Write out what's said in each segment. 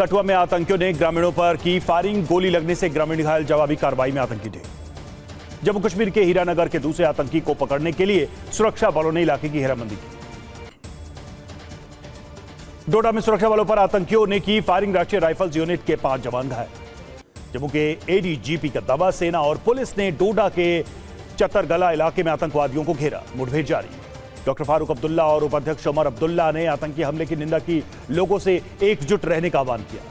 कठुआ में आतंकियों ने ग्रामीणों पर की फायरिंग, गोली लगने से ग्रामीण घायल, जवाबी कार्रवाई में आतंकी ढेर। जम्मू कश्मीर के हीरानगर के दूसरे आतंकी को पकड़ने के लिए सुरक्षा बलों ने इलाके की घेराबंदी की। डोडा में सुरक्षा बलों पर आतंकियों ने की फायरिंग, राष्ट्रीय राइफल्स यूनिट के 5 जवान घायल। जम्मू के एडीजीपी का दावा, सेना और पुलिस ने डोडा के चतरगला इलाके में आतंकवादियों को घेरा, मुठभेड़ जारी। डॉक्टर फारूक अब्दुल्ला और उपाध्यक्ष उमर अब्दुल्ला ने आतंकी हमले की निंदा की, लोगों से एकजुट रहने का आह्वान किया।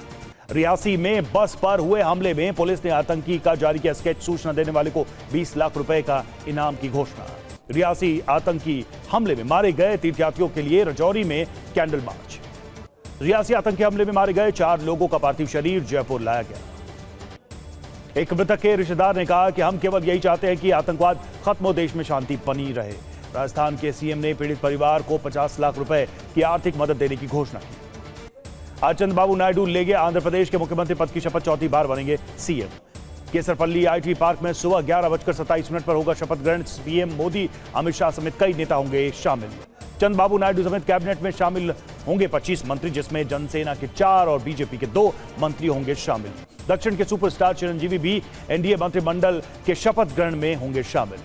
रियासी में बस पर हुए हमले में पुलिस ने आतंकी का जारी किया स्केच, सूचना देने वाले को 20 लाख रुपए का इनाम की घोषणा। रियासी आतंकी हमले में मारे गए तीर्थयात्रियों के लिए रजौरी में कैंडल मार्च। रियासी आतंकी हमले में मारे गए 4 लोगों का पार्थिव शरीर जयपुर लाया गया। एक मृतक के रिश्तेदार ने कहा कि हम केवल यही चाहते हैं कि आतंकवाद खत्म हो, देश में शांति बनी रहे। राजस्थान के सीएम ने पीड़ित परिवार को 50 लाख रुपए की आर्थिक मदद देने की घोषणा की। आज चंद्रबाबू नायडू लेंगे आंध्र प्रदेश के मुख्यमंत्री पद की शपथ, चौथी बार बनेंगे सीएम। केसरपल्ली आईटी पार्क में सुबह 11:27 पर होगा शपथ ग्रहण। पीएम मोदी, अमित शाह समेत कई नेता होंगे शामिल। चंद्रबाबू नायडू समेत कैबिनेट में शामिल होंगे 25 मंत्री, जिसमें जनसेना के 4 और बीजेपी के 2 मंत्री होंगे शामिल। दक्षिण के सुपरस्टार चिरंजीवी भी एनडीए मंत्रिमंडल के शपथ ग्रहण में होंगे शामिल।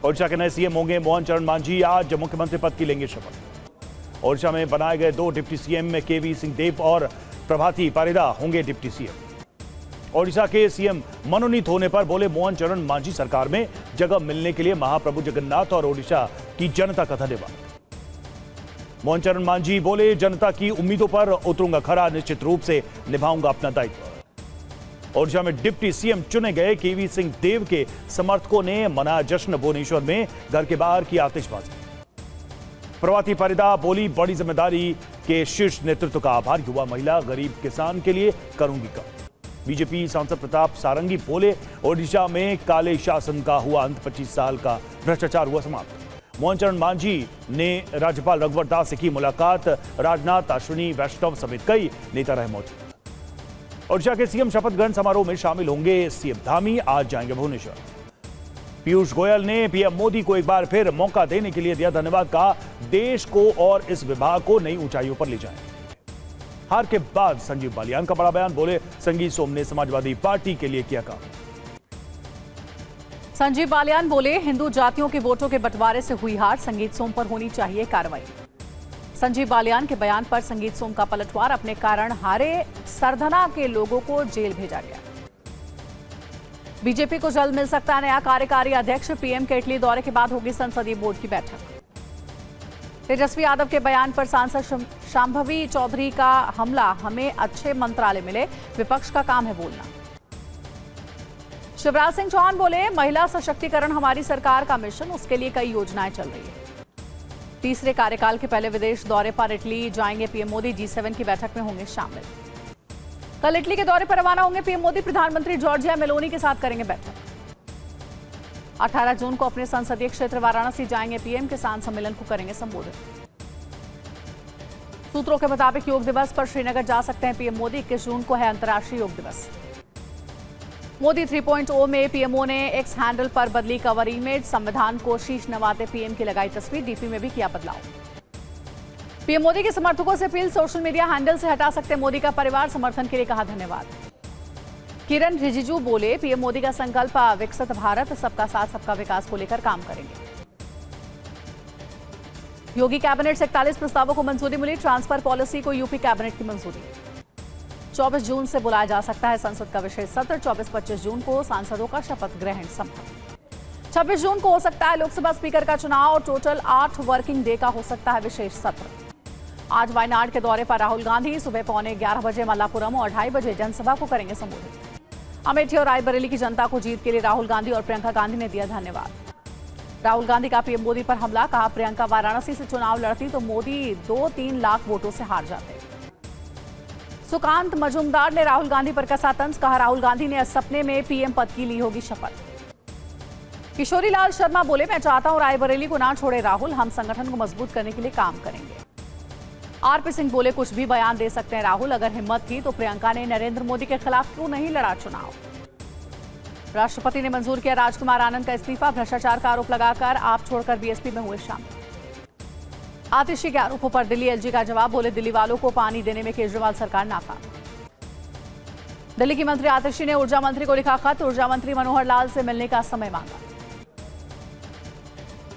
ओडिशा के नए सीएम होंगे मोहन चरण मांझी, आज मुख्यमंत्री पद की लेंगे शपथ। ओडिशा में बनाए गए 2 डिप्टी सीएम में केवी सिंहदेव और प्रभाती पारिदा होंगे डिप्टी सीएम। ओडिशा के सीएम मनोनीत होने पर बोले मोहन चरण मांझी, सरकार में जगह मिलने के लिए महाप्रभु जगन्नाथ और ओडिशा की जनता का धन्यवाद। मोहन चरण मांझी बोले, जनता की उम्मीदों पर उतरूंगा खरा, निश्चित रूप से निभाऊंगा अपना दायित्व। ओडिशा में डिप्टी सीएम चुने गए केवी सिंह देव के समर्थकों ने मनाया जश्न, भुवनेश्वर में घर के बाहर की आतिशबाजी। प्रभाती पारिदा बोली, बड़ी जिम्मेदारी के शीर्ष नेतृत्व का आभार, युवा, महिला, गरीब किसान के लिए करूंगी काम। बीजेपी सांसद प्रताप सारंगी बोले, ओडिशा में काले शासन का हुआ अंत, 25 साल का भ्रष्टाचार हुआ समाप्त। मोहन चरण मांझी ने राज्यपाल रघुवर दास से की मुलाकात। राजनाथ, अश्विनी वैष्णव समेत कई नेता रहे मौजूद। ओडिशा के सीएम शपथ ग्रहण समारोह में शामिल होंगे सीएम धामी, आज जाएंगे भुवनेश्वर। पीयूष गोयल ने पीएम मोदी को एक बार फिर मौका देने के लिए दिया धन्यवाद, कहा देश को और इस विभाग को नई ऊंचाइयों पर ले जाएं। हार के बाद संजीव बालियान का बड़ा बयान, बोले संगीत सोम ने समाजवादी पार्टी के लिए किया काम। संजीव बालियान बोले, हिंदू जातियों के वोटों के बंटवारे से हुई हार, संगीत सोम पर होनी चाहिए कार्रवाई। संजीव बालियान के बयान पर संगीत सोम का पलटवार, अपने कारण हारे सरधना के लोगों को जेल भेजा गया। बीजेपी को जल्द मिल सकता है नया कार्यकारी अध्यक्ष, पीएम के इटली दौरे के बाद होगी संसदीय बोर्ड की बैठक। तेजस्वी यादव के बयान पर सांसद शांभवी चौधरी का हमला, हमें अच्छे मंत्रालय मिले, विपक्ष का काम है बोलना। शिवराज सिंह चौहान बोले, महिला सशक्तिकरण हमारी सरकार का मिशन, उसके लिए कई योजनाएं चल रही है। तीसरे कार्यकाल के पहले विदेश दौरे पर इटली जाएंगे पीएम मोदी, G7 की बैठक में होंगे शामिल। कल इटली के दौरे पर रवाना होंगे पीएम मोदी, प्रधानमंत्री जॉर्जिया मेलोनी के साथ करेंगे बैठक। 18 जून को अपने संसदीय क्षेत्र वाराणसी जाएंगे पीएम, किसान सम्मेलन को करेंगे संबोधित। सूत्रों के मुताबिक योग दिवस पर श्रीनगर जा सकते हैं पीएम मोदी, 21 जून को है अंतर्राष्ट्रीय योग दिवस। मोदी 3.0 में पीएमओ ने एक्स हैंडल पर बदली कवर इमेज, संविधान को शीश नवाते पीएम की लगाई तस्वीर, डीपी में भी किया बदलाव। पीएम मोदी के समर्थकों से अपील, सोशल मीडिया हैंडल से हटा सकते मोदी का परिवार, समर्थन के लिए कहा धन्यवाद। किरण रिजिजू बोले, पीएम मोदी का संकल्प विकसित भारत, सबका साथ सबका विकास को लेकर काम करेंगे। योगी कैबिनेट से 41 प्रस्तावों को मंजूरी मिली, ट्रांसफर पॉलिसी को यूपी कैबिनेट की मंजूरी। 24 जून से बुलाया जा सकता है संसद का विशेष सत्र, 24-25 जून को सांसदों का शपथ ग्रहण संभव। 26 जून को हो सकता है लोकसभा स्पीकर का चुनाव और टोटल 8 वर्किंग डे का हो सकता है विशेष सत्र। आज वायनाड के दौरे पर राहुल गांधी, सुबह 11:15 बजे मल्लापुरम और 2:30 बजे जनसभा को करेंगे संबोधित। अमेठी और रायबरेली की जनता को जीत के लिए राहुल गांधी और प्रियंका गांधी ने दिया धन्यवाद। राहुल गांधी का पीएम मोदी पर हमला, कहा प्रियंका वाराणसी से चुनाव लड़ती तो मोदी 2-3 लाख वोटों से हार जाते। सुकांत मजूमदार ने राहुल गांधी पर कसा तंज, कहा राहुल गांधी ने सपने में पीएम पद की ली होगी शपथ। किशोरी लाल शर्मा बोले, मैं चाहता हूं रायबरेली को ना छोड़े राहुल, हम संगठन को मजबूत करने के लिए काम करेंगे। आरपी सिंह बोले, कुछ भी बयान दे सकते हैं राहुल, अगर हिम्मत थी तो प्रियंका ने नरेंद्र मोदी के खिलाफ क्यों नहीं लड़ा चुनाव। राष्ट्रपति ने मंजूर किया राजकुमार आनंद का इस्तीफा, भ्रष्टाचार का आरोप लगाकर आप छोड़कर बीएसपी में हुए शामिल। आतिशी के आरोपों पर दिल्ली एलजी का जवाब, बोले दिल्ली वालों को पानी देने में केजरीवाल सरकार नाकाम। दिल्ली की मंत्री आतिशी ने ऊर्जा मंत्री को लिखा खत, ऊर्जा मंत्री मनोहर लाल से मिलने का समय मांगा।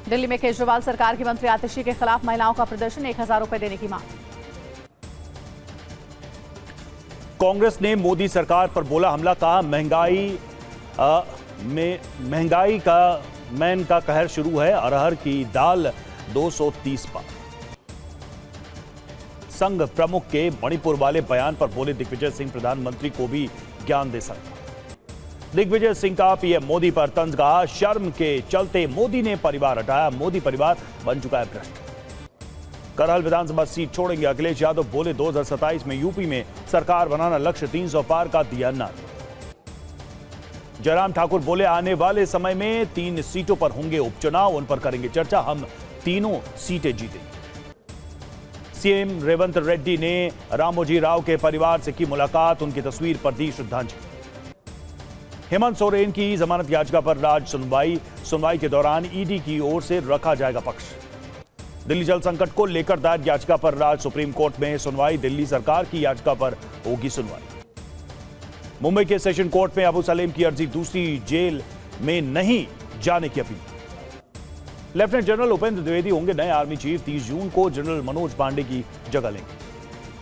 दिल्ली में केजरीवाल सरकार की मंत्री आतिशी के खिलाफ महिलाओं का प्रदर्शन, 1000 रुपए देने की मांग। कांग्रेस ने मोदी सरकार पर बोला हमला, कहा महंगाई का मैन का कहर शुरू है, अरहर की दाल 230 पार। संघ प्रमुख के मणिपुर वाले बयान पर बोले दिग्विजय सिंह, प्रधानमंत्री को भी ज्ञान दे सकता। दिग्विजय सिंह का पीएम मोदी पर तंज कहा, शर्म के चलते मोदी ने परिवार हटाया, मोदी परिवार बन चुका है भ्रष्ट। करहल विधानसभा सीट छोड़ेंगे अखिलेश यादव, बोले 2027 में यूपी में सरकार बनाना लक्ष्य, 300 पार का दिया नारा। जयराम ठाकुर बोले आने वाले समय में 3 सीटों पर होंगे उपचुनाव, उन पर करेंगे चर्चा, हम तीनों सीटें जीतेंगे। सीएम रेवंत रेड्डी ने रामोजी राव के परिवार से की मुलाकात, उनकी तस्वीर पर दी श्रद्धांजलि। हेमंत सोरेन की जमानत याचिका पर आज सुनवाई के दौरान ईडी की ओर से रखा जाएगा पक्ष। दिल्ली जल संकट को लेकर दायर याचिका पर आज सुप्रीम कोर्ट में सुनवाई, दिल्ली सरकार की याचिका पर होगी सुनवाई। मुंबई के सेशन कोर्ट में अबू सलेम की अर्जी, दूसरी जेल में नहीं जाने की appeal. Lieutenant general Upendra Dwivedi होंगे नए आर्मी चीफ, 30 जून को जनरल मनोज पांडे की जगह लेंगे।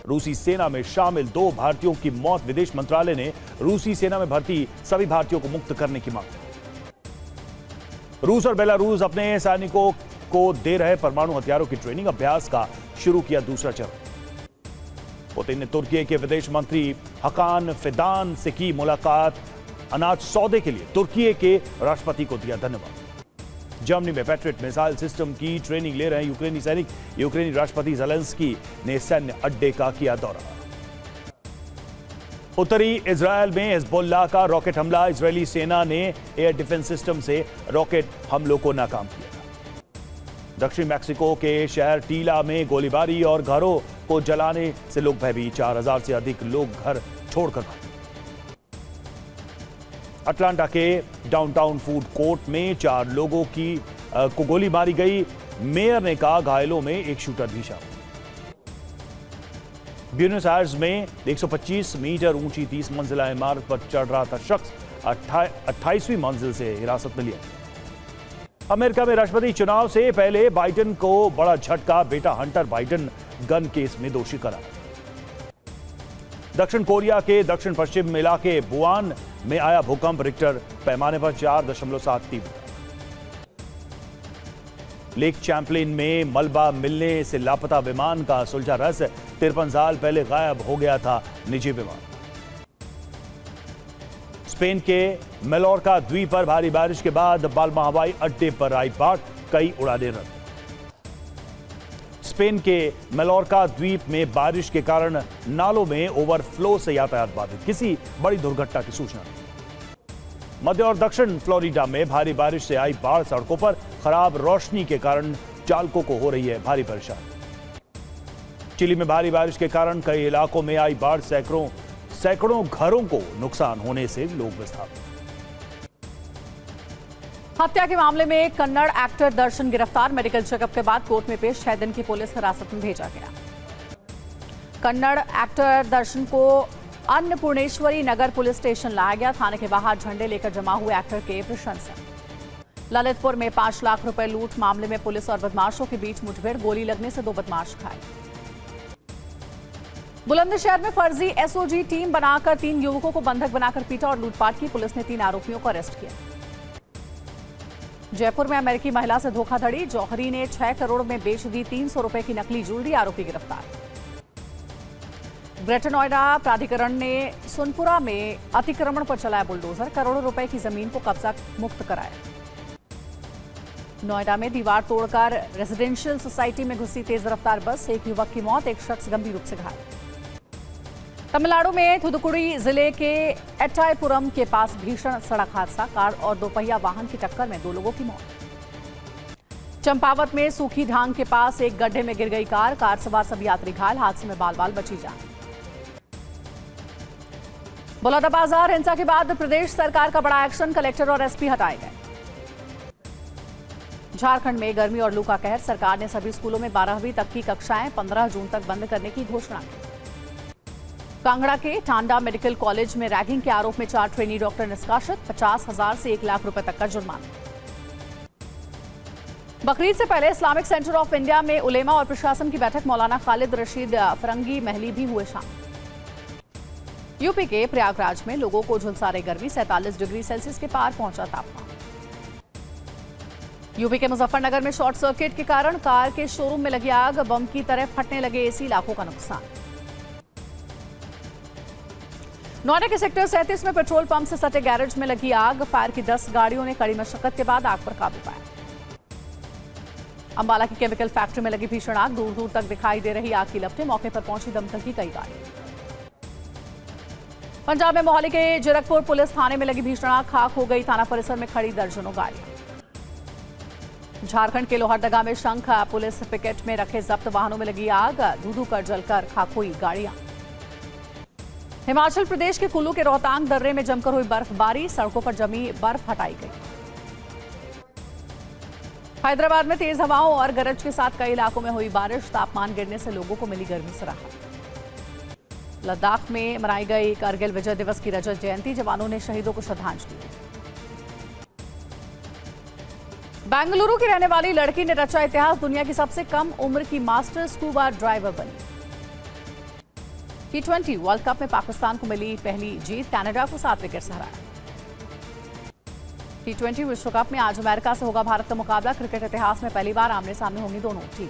रूसी सेना में शामिल 2 भारतीयों की मौत, विदेश मंत्रालय ने रूसी सेना में भर्ती सभी भारतीयों को मुक्त करने की मांग। रूस और बेलारूस अपने सैनिकों को दे रहे परमाणु हथियारों की ट्रेनिंग, अभ्यास का शुरू किया दूसरा चरण। पुतिन ने तुर्की के विदेश मंत्री हकान फिदान से की मुलाकात, अनाज सौदे के लिए तुर्की के राष्ट्रपति को दिया धन्यवाद। जर्मनी में पैट्रियट मिसाइल सिस्टम की ट्रेनिंग ले रहे हैं यूक्रेनी सैनिक, यूक्रेनी राष्ट्रपति ज़ेलेंस्की ने सैन्य अड्डे का किया दौरा। उत्तरी इजरायल में हिजबुल्लाह का रॉकेट हमला, इजरायली सेना ने एयर डिफेंस सिस्टम से रॉकेट हमलों को नाकाम किया। दक्षिण मैक्सिको के शहर टीला में गोलीबारी और घरों को जलाने से लोग भयभीत, 4000 से अधिक लोग घर छोड़कर भागे। अटलांटा के डाउनटाउन फूड कोर्ट में 4 लोगों को गोली मारी गई, मेयर ने कहा घायलों में एक शूटर भी शामिल। ब्यूनस आयर्स में 125 मीटर ऊंची 30 मंजिला इमारत पर चढ़ रहा था शख्स, 28वीं मंजिल से हिरासत में लिया। अमेरिका में राष्ट्रपति चुनाव से पहले बाइडेन को बड़ा झटका, बेटा हंटर बाइडेन गन केस में दोषी करार। दक्षिण कोरिया के दक्षिण पश्चिम इलाके बुआन में आया भूकंप, रिक्टर पैमाने पर 4.7 तीव्रता। लेक चैंपलिन में मलबा मिलने से लापता विमान का सुलझा रहस्य, 53 साल पहले गायब हो गया था निजी विमान। स्पेन के मेलोर्का द्वीप पर भारी बारिश के बाद पाल्मा हवाई अड्डे पर आई बाढ़, कई उड़ानें रद्द। स्पेन के मेलोर्का द्वीप में बारिश के कारण नालों में ओवरफ्लो से यातायात बाधित, किसी बड़ी दुर्घटना की सूचना नहीं। मध्य और दक्षिण फ्लोरिडा में भारी बारिश से आई बाढ़, सड़कों पर खराब रोशनी के कारण चालकों को हो रही है भारी परेशानी। चिली में भारी बारिश के कारण कई इलाकों में आई बाढ़, सैकड़ों घरों को नुकसान होने से लोग विस्थापित। हत्या के मामले में कन्नड़ एक्टर दर्शन गिरफ्तार, मेडिकल चेकअप के बाद कोर्ट में पेश, 6 दिन की पुलिस हिरासत में भेजा गया। कन्नड़ एक्टर दर्शन को अन्नपूर्णेश्वरी नगर पुलिस स्टेशन लाया गया, थाने के बाहर झंडे लेकर जमा हुए एक्टर के प्रशंसक। ललितपुर में 5 लाख रुपए लूट मामले में पुलिस और बदमाशों के बीच मुठभेड़, गोली लगने से 2 बदमाश घायल। बुलंदशहर में फर्जी एसओजी टीम बनाकर 3 युवकों को बंधक बनाकर पीटा और लूटपाट की, पुलिस ने 3 आरोपियों को अरेस्ट किया। जयपुर में अमेरिकी महिला से धोखाधड़ी, जौहरी ने 6 करोड़ में बेच दी 300 रुपए की नकली ज्वेलरी, आरोपी गिरफ्तार। ग्रेटर नोएडा प्राधिकरण ने सुनपुरा में अतिक्रमण पर चलाया बुलडोजर, करोड़ों रुपए की जमीन को कब्जा मुक्त कराया। नोएडा में दीवार तोड़कर रेजिडेंशियल सोसाइटी में घुसी तेज रफ्तार बस, 1 युवक की मौत, 1 शख्स गंभीर रूप से घायल। तमिलनाडु में थुथुकुडी जिले के एट्टायपुरम के पास भीषण सड़क हादसा, कार और 2 पहिया वाहन की टक्कर में 2 लोगों की मौत। चंपावत में सूखी ढांग के पास एक गड्ढे में गिर गई कार सवार सभी यात्री घायल, हादसे में बाल बची जान। बलौदाबाजार हिंसा के बाद प्रदेश सरकार का बड़ा एक्शन, कलेक्टर और एसपी हटाए गए। झारखंड में गर्मी और लू का कहर, सरकार ने सभी स्कूलों में 12वीं तक की कक्षाएं 15 जून तक बंद करने की घोषणा की। कांगड़ा के टांडा मेडिकल कॉलेज में रैगिंग के आरोप में 4 ट्रेनी डॉक्टर निष्कासित, 50,000 से 1 लाख रुपए तक का जुर्माना। बकरीद से पहले इस्लामिक सेंटर ऑफ इंडिया में उलेमा और प्रशासन की बैठक, मौलाना खालिद रशीद फरंगी महली भी हुए शामिल। यूपी के प्रयागराज में लोगों को झुलसा रही गर्मी, 47 डिग्री सेल्सियस के पार पहुंचा तापमान। यूपी के मुजफ्फरनगर में शॉर्ट सर्किट के कारण कार के शोरूम में लगी आग, बम की तरह फटने लगे एसी, लाखों का नुकसान। नोएडा के सेक्टर 37 में पेट्रोल पंप से सटे गैरेज में लगी आग, फायर की 10 गाड़ियों ने कड़ी मशक्कत के बाद आग पर काबू पाया। अंबाला की केमिकल फैक्ट्री में लगी भीषण आग, दूर दूर तक दिखाई दे रही आग की लपटें, मौके पर पहुंची दमकल की कई गाड़ी। पंजाब में मोहाली के जीरकपुर पुलिस थाने में लगी भीषण आग, खाक हो गई थाना परिसर में खड़ी दर्जनों गाड़ियां। झारखंड के लोहरदगा में शंख पुलिस पिकेट में रखे जब्त वाहनों में लगी आग, धू कर जलकर खाक हुई गाड़ियां। हिमाचल प्रदेश के कुल्लू के रोहतांग दर्रे में जमकर हुई बर्फबारी, सड़कों पर जमी बर्फ हटाई गई। हैदराबाद में तेज हवाओं और गरज के साथ कई इलाकों में हुई बारिश, तापमान गिरने से लोगों को मिली गर्मी से राहत। लद्दाख में मनाई गई कारगिल विजय दिवस की रजत जयंती, जवानों ने शहीदों को श्रद्धांजलि दी। बेंगलुरु की रहने वाली लड़की ने रचा इतिहास, दुनिया की सबसे कम उम्र की मास्टर स्कूबा ड्राइवर बनी। T20 वर्ल्ड कप में पाकिस्तान को मिली पहली जीत, कनाडा को 7 विकेट से हराया। T20 विश्व कप में आज अमेरिका से होगा भारत का मुकाबला, क्रिकेट इतिहास में पहली बार आमने सामने होंगी दोनों टीम।